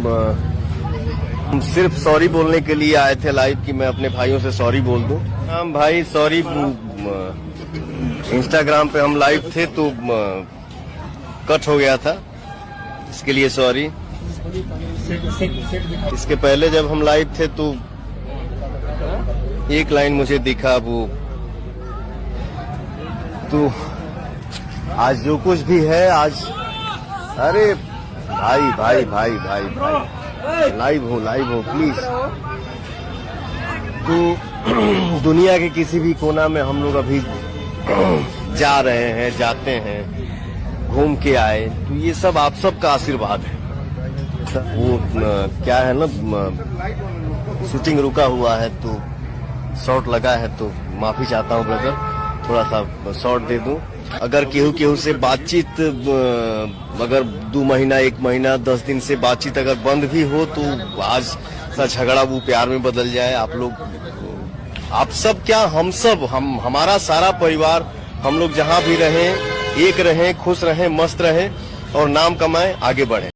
हम सिर्फ सॉरी बोलने के लिए आए थे लाइव कि मैं अपने भाइयों से सॉरी बोल दूं। हम भाई सॉरी, इंस्टाग्राम पे हम लाइव थे तो कट हो गया था, इसके लिए सॉरी। इसके पहले जब हम लाइव थे तो एक लाइन मुझे दिखा वो, तो आज जो कुछ भी है आज, अरे भाई भाई भाई भाई भाई लाइव हो प्लीज। तो दुनिया के किसी भी कोना में हम लोग अभी जा रहे हैं, जाते हैं, घूम के आए, तो ये सब आप सबका आशीर्वाद है। वो क्या है ना, शूटिंग रुका हुआ है तो शॉट लगा है, तो माफी चाहता हूँ ब्रदर, थोड़ा सा शॉट दे दूं। अगर केहू से बातचीत अगर 2 महीना 1 महीना 10 दिन से बातचीत अगर बंद भी हो तो आज का झगड़ा वो प्यार में बदल जाए। आप लोग, आप सब क्या, हम सब, हमारा सारा परिवार, हम लोग जहां भी रहें, एक रहें, खुश रहें, मस्त रहें और नाम कमाएं, आगे बढ़ें।